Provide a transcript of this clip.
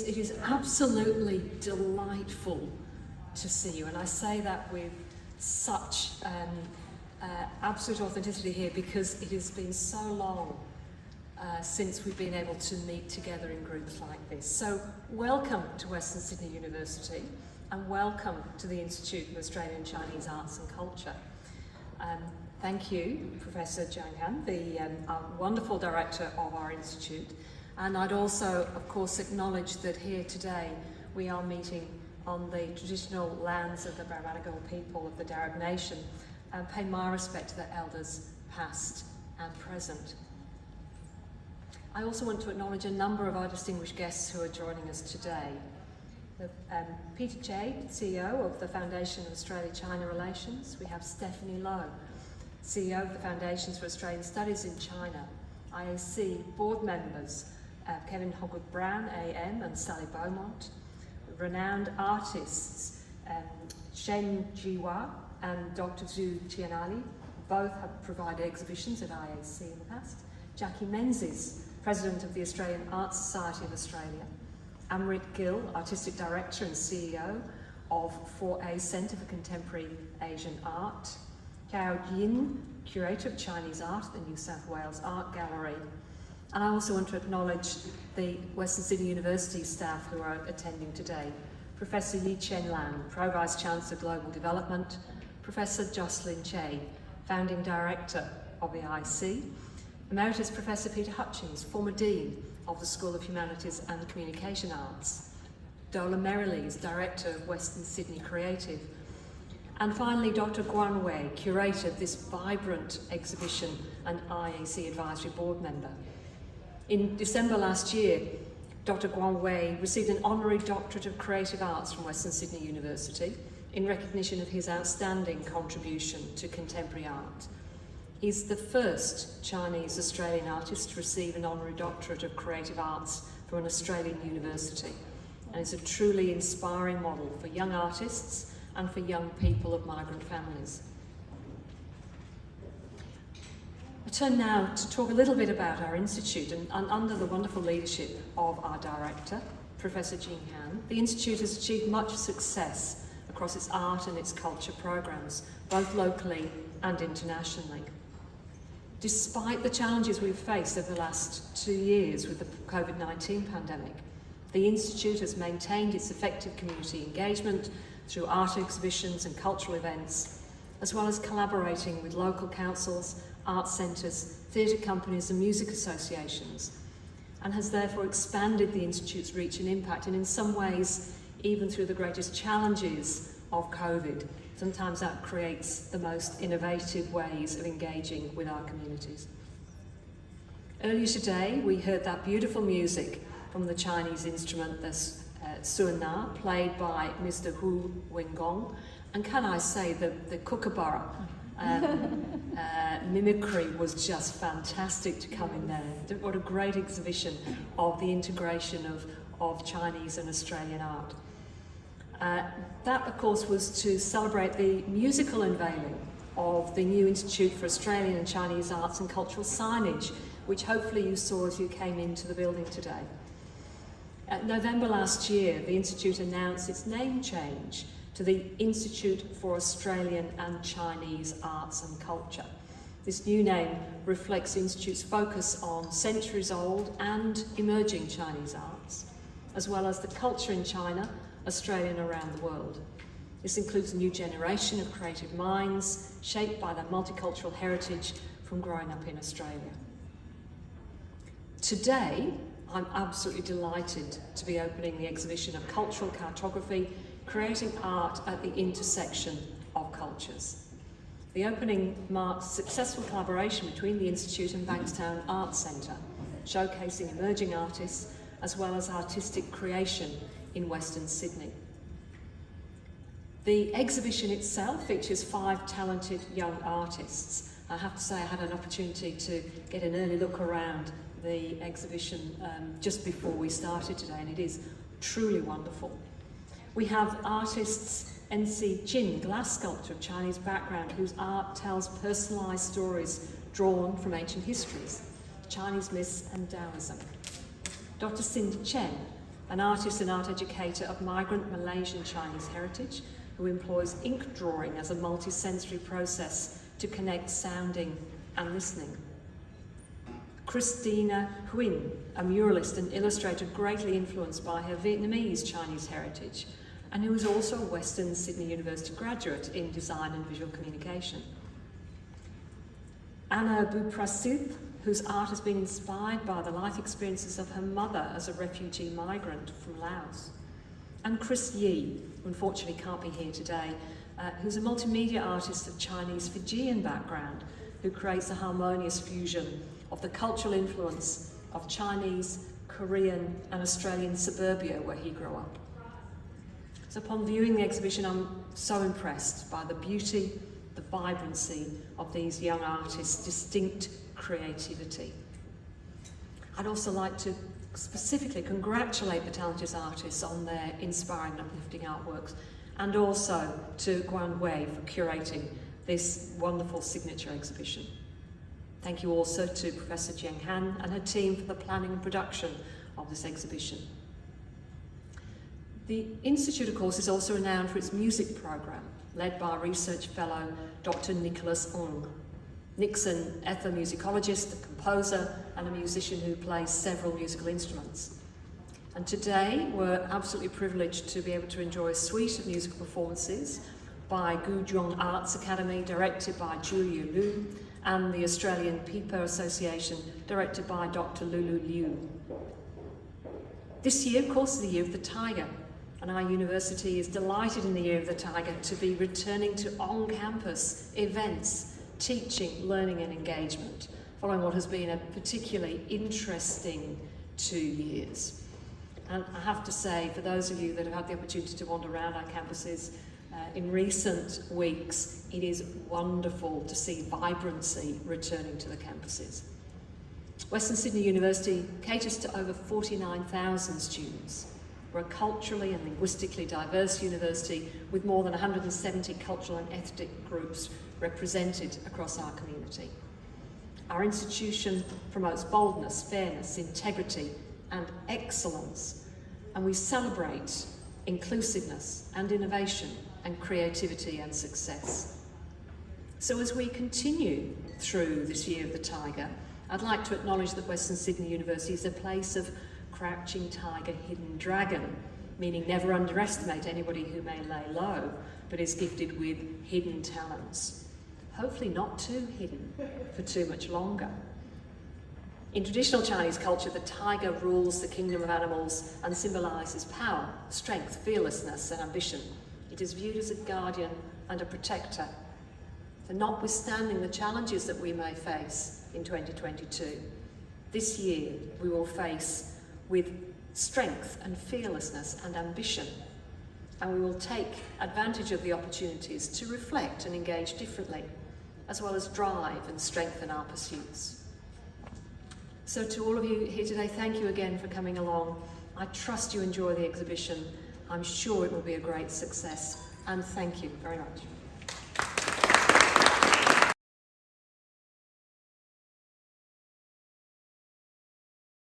It is absolutely delightful to see you, and I say that with such absolute authenticity here because it has been so long since we've been able to meet together in groups like this. So welcome to Western Sydney University and welcome to the Institute of Australian Chinese Arts and Culture. Thank you, Professor Zhang Han, the wonderful director of our institute. And I'd also, of course, acknowledge that here today we are meeting on the traditional lands of the Baramagal people of the Darug Nation and pay my respect to their elders, past and present. I also want to acknowledge a number of our distinguished guests who are joining us today. Peter Jade, CEO of the Foundation of Australia-China Relations. We have Stephanie Lowe, CEO of the Foundations for Australian Studies in China. IAC board members, Kevin Hogwood-Brown, AM, and Sally Beaumont. Renowned artists, Shen Jiwa and Dr. Zhu Tianali, both have provided exhibitions at IAC in the past. Jackie Menzies, President of the Australian Art Society of Australia. Amrit Gill, Artistic Director and CEO of 4A Centre for Contemporary Asian Art. Cao Yin, Curator of Chinese Art at the New South Wales Art Gallery. And I also want to acknowledge the Western Sydney University staff who are attending today. Professor Yi Chen Lan, Pro Vice-Chancellor Global Development. Professor Jocelyn Che, Founding Director of the IAC. Emeritus Professor Peter Hutchings, former Dean of the School of Humanities and Communication Arts. Dola Merrilees, Director of Western Sydney Creative. And finally, Dr. Guan Wei, Curator of this vibrant exhibition and IAC Advisory Board member. In December last year, Dr. Guan Wei received an honorary Doctorate of Creative Arts from Western Sydney University in recognition of his outstanding contribution to contemporary art. He's the first Chinese Australian artist to receive an honorary Doctorate of Creative Arts from an Australian university, and is a truly inspiring model for young artists and for young people of migrant families. I turn now to talk a little bit about our institute, and under the wonderful leadership of our director, Professor Jing Han, the institute has achieved much success across its art and its culture programs, both locally and internationally. Despite the challenges we've faced over the last 2 years with the COVID-19 pandemic, the institute has maintained its effective community engagement through art exhibitions and cultural events, as well as collaborating with local councils, art centres, theatre companies and music associations, and has therefore expanded the Institute's reach and impact, and in some ways, even through the greatest challenges of COVID, sometimes that creates the most innovative ways of engaging with our communities. Earlier today, we heard that beautiful music from the Chinese instrument, the suana, played by Mr. Hu Wengong, and can I say the kookaburra mimicry was just fantastic to come in there. What a great exhibition of the integration of Chinese and Australian art. That, of course, was to celebrate the musical unveiling of the new Institute for Australian and Chinese Arts and Cultural Signage, which hopefully you saw as you came into the building today. In November last year, the Institute announced its name change to the Institute for Australian and Chinese Arts and Culture. This new name reflects the Institute's focus on centuries-old and emerging Chinese arts, as well as the culture in China, Australia and around the world. This includes a new generation of creative minds shaped by their multicultural heritage from growing up in Australia. Today, I'm absolutely delighted to be opening the exhibition of Cultural Cartography, Creating Art at the Intersection of Cultures. The opening marks successful collaboration between the Institute and Bankstown Arts Centre, showcasing emerging artists as well as artistic creation in Western Sydney. The exhibition itself features 5 talented young artists. I have to say I had an opportunity to get an early look around the exhibition just before we started today, and it is truly wonderful. We have artists N.C. Jin, glass sculptor of Chinese background, whose art tells personalised stories drawn from ancient histories, Chinese myths and Taoism. Dr. Cindy Chen, an artist and art educator of migrant Malaysian Chinese heritage who employs ink drawing as a multi-sensory process to connect sounding and listening. Christina Huynh, a muralist and illustrator greatly influenced by her Vietnamese Chinese heritage, and who is also a Western Sydney University graduate in design and visual communication. Anna Buprasidh, whose art has been inspired by the life experiences of her mother as a refugee migrant from Laos. And Chris Yee, who unfortunately can't be here today, who's a multimedia artist of Chinese Fijian background, who creates a harmonious fusion of the cultural influence of Chinese, Korean and Australian suburbia where he grew up. So upon viewing the exhibition, I'm so impressed by the beauty, the vibrancy of these young artists' distinct creativity. I'd also like to specifically congratulate the talented artists on their inspiring and uplifting artworks, and also to Guan Wei for curating this wonderful signature exhibition. Thank you also to Professor Jiang Han and her team for the planning and production of this exhibition. The Institute, of course, is also renowned for its music program, led by research fellow Dr. Nicholas Ong. Nick's an ethnomusicologist, a composer, and a musician who plays several musical instruments. And today, we're absolutely privileged to be able to enjoy a suite of musical performances by Guzhong Arts Academy, directed by Julia Liu, and the Australian Pipa Association, directed by Dr. Lulu Liu. This year, of course, is the Year of the Tiger, and our university is delighted in the Year of the Tiger to be returning to on-campus events, teaching, learning and engagement, following what has been a particularly interesting 2 years. And I have to say, for those of you that have had the opportunity to wander around our campuses in recent weeks, it is wonderful to see vibrancy returning to the campuses. Western Sydney University caters to over 49,000 students. We're a culturally and linguistically diverse university with more than 170 cultural and ethnic groups represented across our community. Our institution promotes boldness, fairness, integrity and excellence, and we celebrate inclusiveness and innovation and creativity and success. So as we continue through this Year of the Tiger, I'd like to acknowledge that Western Sydney University is a place of crouching tiger, hidden dragon, meaning never underestimate anybody who may lay low, but is gifted with hidden talents. Hopefully not too hidden for too much longer. In traditional Chinese culture, the tiger rules the kingdom of animals and symbolises power, strength, fearlessness and ambition. It is viewed as a guardian and a protector. So notwithstanding the challenges that we may face in 2022, this year we will face with strength and fearlessness and ambition, and we will take advantage of the opportunities to reflect and engage differently, as well as drive and strengthen our pursuits. So to all of you here today, thank you again for coming along. I trust you enjoy the exhibition. I'm sure it will be a great success, and thank you very much.